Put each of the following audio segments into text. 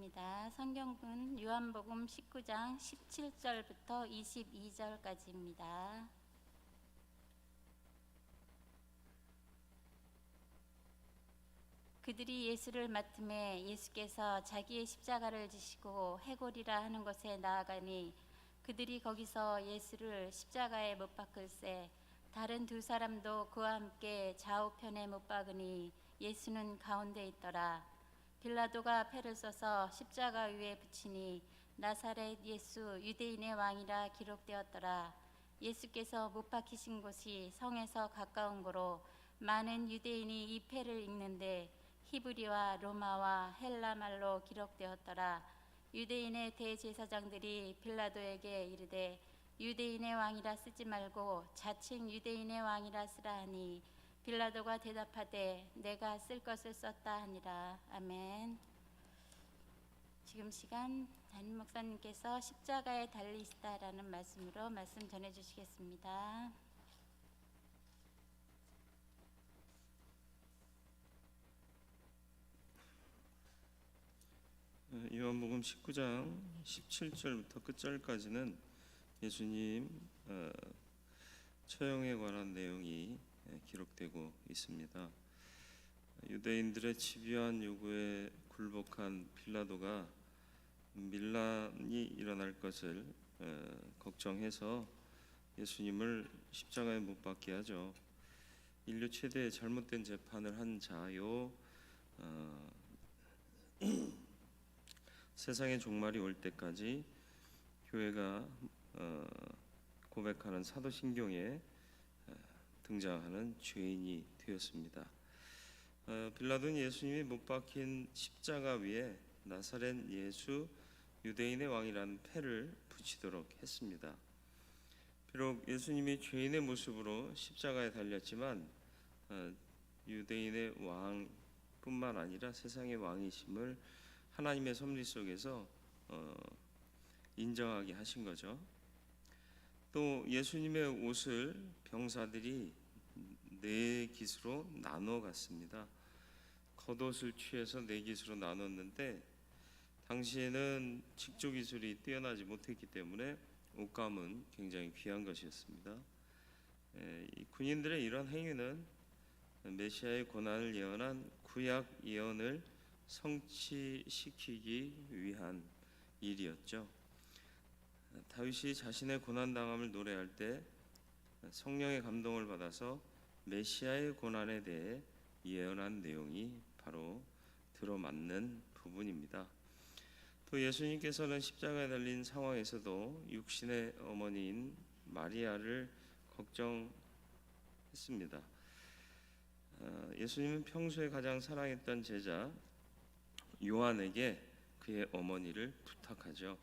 읽겠습니다. 성경은 요한복음 19장 17절부터 22절까지입니다. 그들이 예수를 맡음에 예수께서 자기의 십자가를 지시고 해골이라 하는 곳에 나아가니 그들이 거기서 예수를 십자가에 못 박을새 다른 두 사람도 그와 함께 좌우편에 못 박으니 예수는 가운데 있더라. 빌라도가 패를 써서 십자가 위에 붙이니 나사렛 예수 유대인의 왕이라 기록되었더라. 예수께서 못 박히신 곳이 성에서 가까운 고로 많은 유대인이 이 패를 읽는데 히브리와 로마와 헬라 말로 기록되었더라. 유대인의 대제사장들이 빌라도에게 이르되 유대인의 왕이라 쓰지 말고 자칭 유대인의 왕이라 쓰라 하니 빌라도가 대답하되 내가 쓸 것을 썼다 하니라. 아멘. 지금 시간 담임 목사님께서 십자가에 달리시다라는 말씀으로 말씀 전해주시겠습니다. 요한복음 19장 17절부터 끝절까지는 예수님 처형에 관한 내용이 기록되고 있습니다. 유대인들의 집요한 요구에 굴복한 빌라도가 밀란이 일어날 것을 걱정해서 예수님을 십자가에 못 박게 하죠. 인류 최대의 잘못된 재판을 한 자요, 세상의 종말이 올 때까지 교회가 고백하는 사도신경에 등장하는 죄인이 되었습니다. 빌라도는 예수님이 못 박힌 십자가 위에 나사렛 예수 유대인의 왕이라는 패를 붙이도록 했습니다. 비록 예수님이 죄인의 모습으로 십자가에 달렸지만 유대인의 왕뿐만 아니라 세상의 왕이심을 하나님의 섭리 속에서 인정하게 하신 거죠. 또 예수님의 옷을 병사들이 네 깃으로 나눠 갔습니다. 겉옷을 취해서 네 깃으로 나눴는데 당시에는 직조 기술이 뛰어나지 못했기 때문에 옷감은 굉장히 귀한 것이었습니다. 이 군인들의 이런 행위는 메시아의 고난을 예언한 구약 예언을 성취시키기 위한 일이었죠. 다윗이 자신의 고난당함을 노래할 때 성령의 감동을 받아서 메시아의 고난에 대해 예언한 내용이 바로 들어맞는 부분입니다. 또 예수님께서는 십자가에 달린 상황에서도 육신의 어머니인 마리아를 걱정했습니다. 예수님은 평소에 가장 사랑했던 제자 요한에게 그의 어머니를 부탁하죠.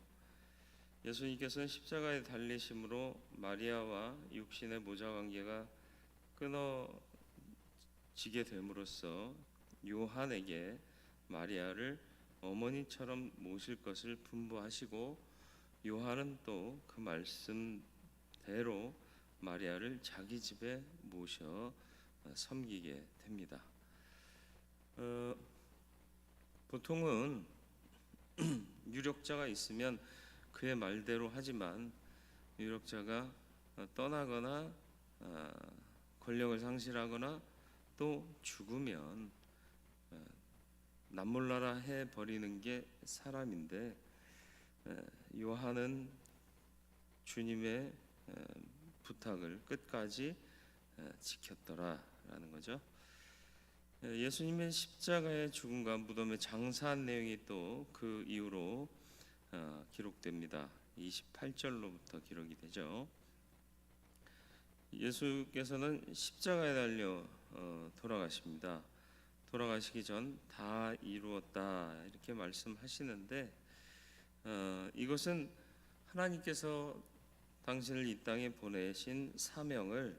예수님께서는 십자가에 달리심으로 마리아와 육신의 모자 관계가 끊어지게 됨으로써 요한에게 마리아를 어머니처럼 모실 것을 분부하시고 요한은 또 그 말씀대로 마리아를 자기 집에 모셔 섬기게 됩니다. 보통은 유력자가 있으면 그의 말대로 하지만 유력자가 떠나거나 권력을 상실하거나 또 죽으면 남몰라라 해버리는 게 사람인데 요한은 주님의 부탁을 끝까지 지켰더라라는 거죠. 예수님의 십자가의 죽음과 무덤에 장사한 내용이 또 그 이후로 기록됩니다. 28절로부터 기록이 되죠. 예수께서는 십자가에 달려 돌아가십니다. 돌아가시기 전 다 이루었다 이렇게 말씀하시는데 이것은 하나님께서 당신을 이 땅에 보내신 사명을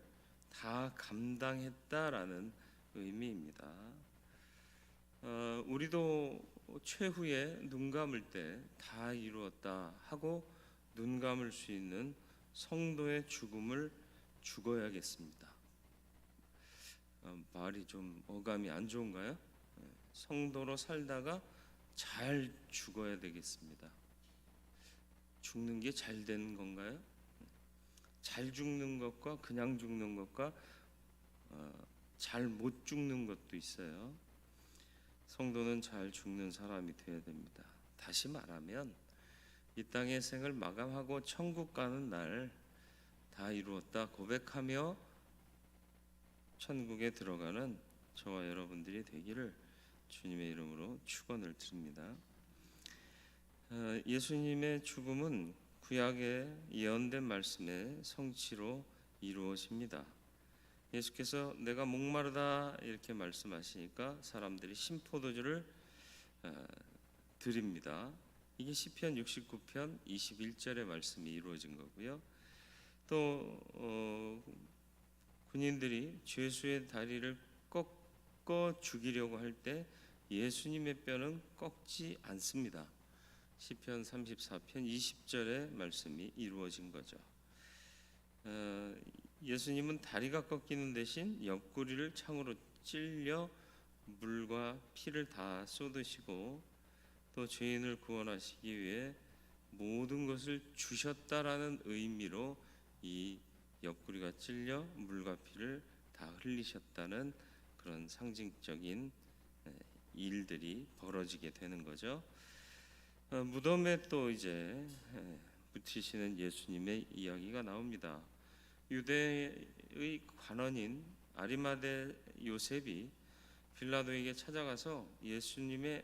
다 감당했다라는 의미입니다. 우리도 최후에 눈 감을 때 다 이루었다 하고 눈 감을 수 있는 성도의 죽음을 죽어야겠습니다. 말이 좀 어감이 안 좋은가요? 성도로 살다가 잘 죽어야 되겠습니다. 죽는 게 잘 되는 건가요? 잘 죽는 것과 그냥 죽는 것과 잘 못 죽는 것도 있어요. 성도는 잘 죽는 사람이 되어야 됩니다. 다시 말하면 이 땅의 생을 마감하고 천국 가는 날 다 이루었다 고백하며 천국에 들어가는 저와 여러분들이 되기를 주님의 이름으로 축원을 드립니다. 예수님의 죽음은 구약의 예언된 말씀의 성취로 이루어집니다. 예수께서 내가 목마르다 이렇게 말씀하시니까 사람들이 신포도주를 드립니다. 이게 시편 69편 21절의 말씀이 이루어진 거고요. 또 군인들이 죄수의 다리를 꺾어 죽이려고 할 때 예수님의 뼈는 꺾지 않습니다. 시편 34편 20절의 말씀이 이루어진 거죠. 예수님은 다리가 꺾이는 대신 옆구리를 창으로 찔려 물과 피를 다 쏟으시고 또 죄인을 구원하시기 위해 모든 것을 주셨다라는 의미로 이 옆구리가 찔려 물과 피를 다 흘리셨다는 그런 상징적인 일들이 벌어지게 되는 거죠. 무덤에 또 이제 묻히시는 예수님의 이야기가 나옵니다. 유대의 관원인 아리마대 요셉이 빌라도에게 찾아가서 예수님의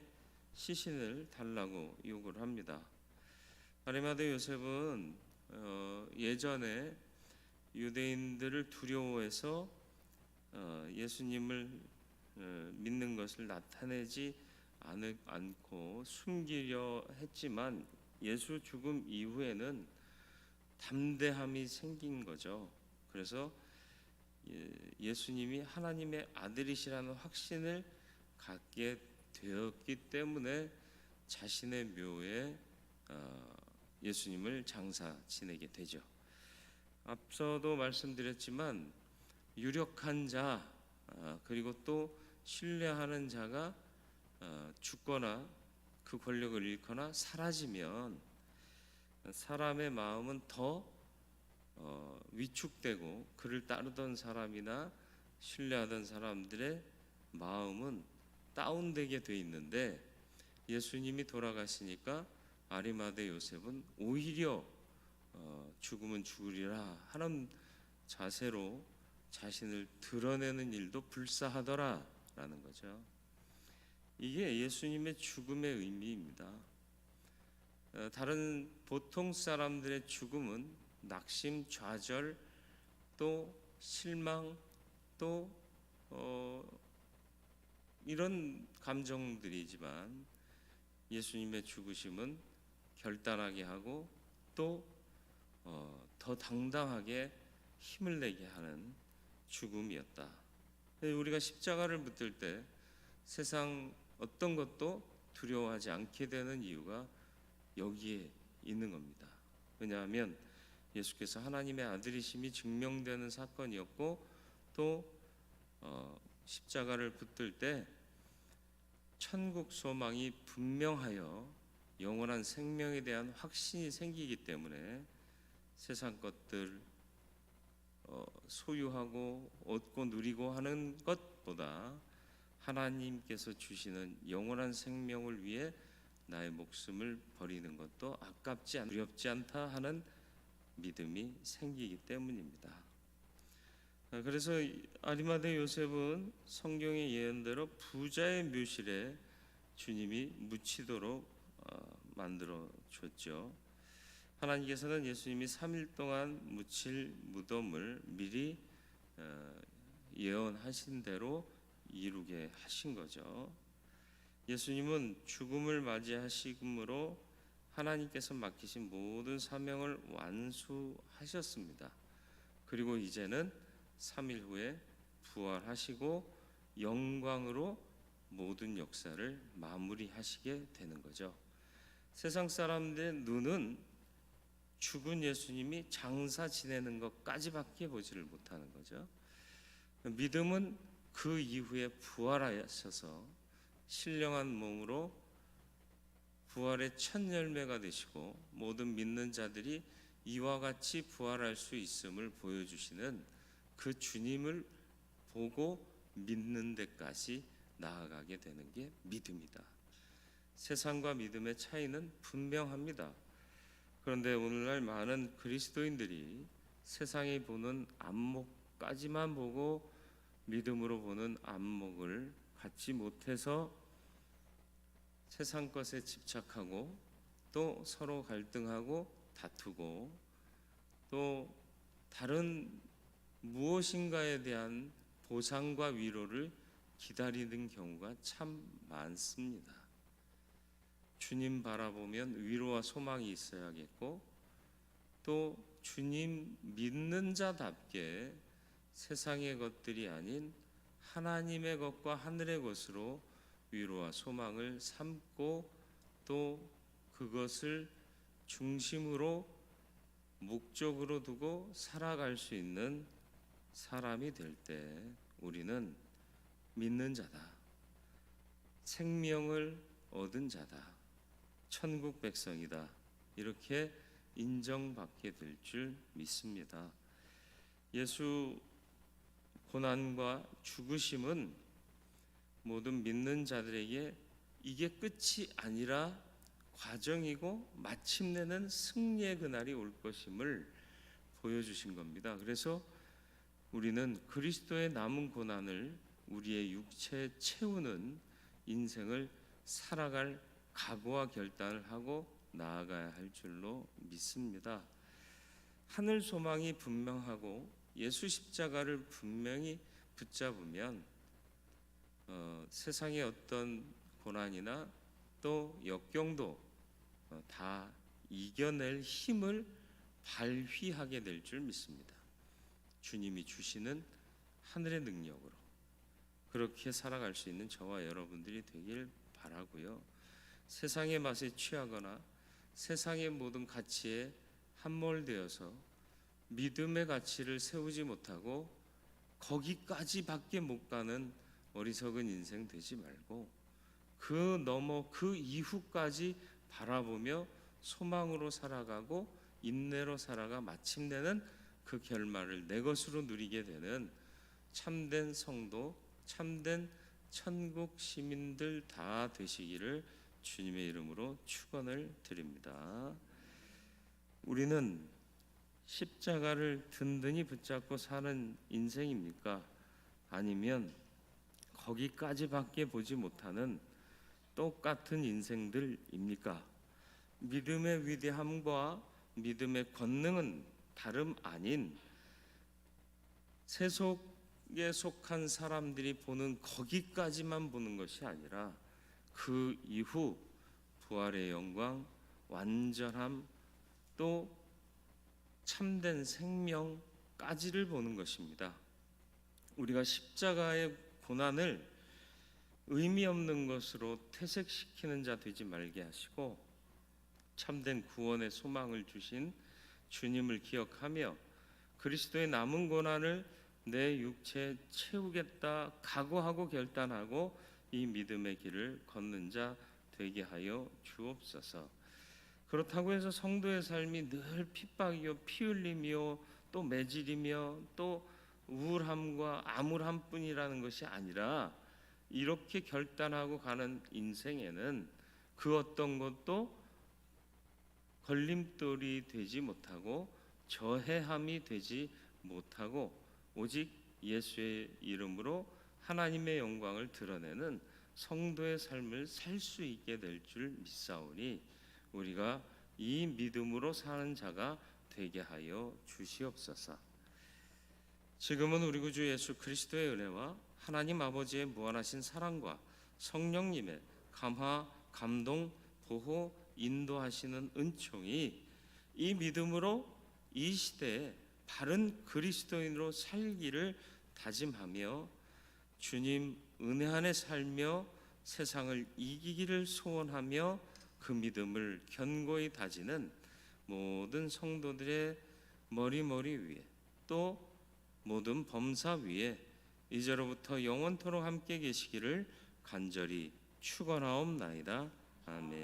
시신을 달라고 요구를 합니다. 아리마대 요셉은 예전에 유대인들을 두려워해서 예수님을 믿는 것을 나타내지 않고 숨기려 했지만 예수 죽음 이후에는 담대함이 생긴 거죠. 그래서 예수님이 하나님의 아들이시라는 확신을 갖게 되었기 때문에 자신의 묘에 예수님을 장사 지내게 되죠. 앞서도 말씀드렸지만 유력한 자 그리고 또 신뢰하는 자가 죽거나 그 권력을 잃거나 사라지면 사람의 마음은 더 위축되고 그를 따르던 사람이나 신뢰하던 사람들의 마음은 다운되게 돼 있는데 예수님이 돌아가시니까 아리마대 요셉은 오히려 죽으면 죽으리라 하는 자세로 자신을 드러내는 일도 불사하더라라는 거죠. 이게 예수님의 죽음의 의미입니다. 다른 보통 사람들의 죽음은 낙심, 좌절, 또 실망, 또 이런 감정들이지만 예수님의 죽으심은 결단하게 하고 또 더 당당하게 힘을 내게 하는 죽음이었다. 우리가 십자가를 붙들 때 세상 어떤 것도 두려워하지 않게 되는 이유가 여기에 있는 겁니다. 왜냐하면 예수께서 하나님의 아들이심이 증명되는 사건이었고 또 십자가를 붙들 때 천국 소망이 분명하여 영원한 생명에 대한 확신이 생기기 때문에 세상 것들 소유하고 얻고 누리고 하는 것보다 하나님께서 주시는 영원한 생명을 위해 나의 목숨을 버리는 것도 아깝지 두렵지 않다 하는 믿음이 생기기 때문입니다. 그래서 아리마대 요셉은 성경의 예언대로 부자의 묘실에 주님이 묻히도록 만들어 줬죠. 하나님께서는 예수님이 3일 동안 묻힐 무덤을 미리 예언하신 대로 이루게 하신 거죠. 예수님은 죽음을 맞이하심으로 하나님께서 맡기신 모든 사명을 완수하셨습니다. 그리고 이제는 3일 후에 부활하시고 영광으로 모든 역사를 마무리하시게 되는 거죠. 세상 사람들의 눈은 죽은 예수님이 장사 지내는 것까지밖에 보지를 못하는 거죠. 믿음은 그 이후에 부활하셔서 신령한 몸으로 부활의 첫 열매가 되시고 모든 믿는 자들이 이와 같이 부활할 수 있음을 보여주시는 그 주님을 보고 믿는 데까지 나아가게 되는 게 믿음이다. 세상과 믿음의 차이는 분명합니다. 그런데 오늘날 많은 그리스도인들이 세상이 보는 안목까지만 보고 믿음으로 보는 안목을 갖지 못해서 세상 것에 집착하고 또 서로 갈등하고 다투고 또 다른 무엇인가에 대한 보상과 위로를 기다리는 경우가 참 많습니다. 주님 바라보면 위로와 소망이 있어야겠고 또 주님 믿는 자답게 세상의 것들이 아닌 하나님의 것과 하늘의 것으로 위로와 소망을 삼고 또 그것을 중심으로 목적으로 두고 살아갈 수 있는 사람이 될 때 우리는 믿는 자다, 생명을 얻은 자다, 천국 백성이다, 이렇게 인정받게 될 줄 믿습니다. 예수 고난과 죽으심은 모든 믿는 자들에게 이게 끝이 아니라 과정이고 마침내는 승리의 그날이 올 것임을 보여주신 겁니다. 그래서 우리는 그리스도의 남은 고난을 우리의 육체에 채우는 인생을 살아갈 각오와 결단을 하고 나아가야 할 줄로 믿습니다. 하늘 소망이 분명하고 예수 십자가를 분명히 붙잡으면 세상의 어떤 고난이나 또 역경도 다 이겨낼 힘을 발휘하게 될 줄 믿습니다. 주님이 주시는 하늘의 능력으로 그렇게 살아갈 수 있는 저와 여러분들이 되길 바라고요. 세상의 맛에 취하거나 세상의 모든 가치에 함몰되어서 믿음의 가치를 세우지 못하고 거기까지밖에 못 가는 어리석은 인생 되지 말고 그 넘어 그 이후까지 바라보며 소망으로 살아가고 인내로 살아가 마침내는 그 결말을 내 것으로 누리게 되는 참된 성도, 참된 천국 시민들 다 되시기를 주님의 이름으로 축원을 드립니다. 우리는 십자가를 든든히 붙잡고 사는 인생입니까? 아니면 거기까지밖에 보지 못하는 똑같은 인생들입니까? 믿음의 위대함과 믿음의 권능은 다름 아닌 세속에 속한 사람들이 보는 거기까지만 보는 것이 아니라 그 이후 부활의 영광, 완전함, 또 참된 생명까지를 보는 것입니다. 우리가 십자가의 고난을 의미 없는 것으로 퇴색시키는 자 되지 말게 하시고 참된 구원의 소망을 주신 주님을 기억하며 그리스도의 남은 고난을 내 육체에 채우겠다 각오하고 결단하고 이 믿음의 길을 걷는 자 되게 하여 주옵소서. 그렇다고 해서 성도의 삶이 늘 핍박이요 피 흘림이요 또 매질이며 또 우울함과 암울함뿐이라는 것이 아니라 이렇게 결단하고 가는 인생에는 그 어떤 것도 걸림돌이 되지 못하고 저해함이 되지 못하고 오직 예수의 이름으로 하나님의 영광을 드러내는 성도의 삶을 살 수 있게 될 줄 믿사오니 우리가 이 믿음으로 사는 자가 되게 하여 주시옵소서. 지금은 우리 구주 예수 그리스도의 은혜와 하나님 아버지의 무한하신 사랑과 성령님의 감화, 감동, 보호, 인도하시는 은총이 이 믿음으로 이 시대에 바른 그리스도인으로 살기를 다짐하며 주님 은혜 안에 살며 세상을 이기기를 소원하며 그 믿음을 견고히 다지는 모든 성도들의 머리 위에 또 모든 범사 위에 이제로부터 영원토록 함께 계시기를 간절히 축원하옵나이다. 아멘.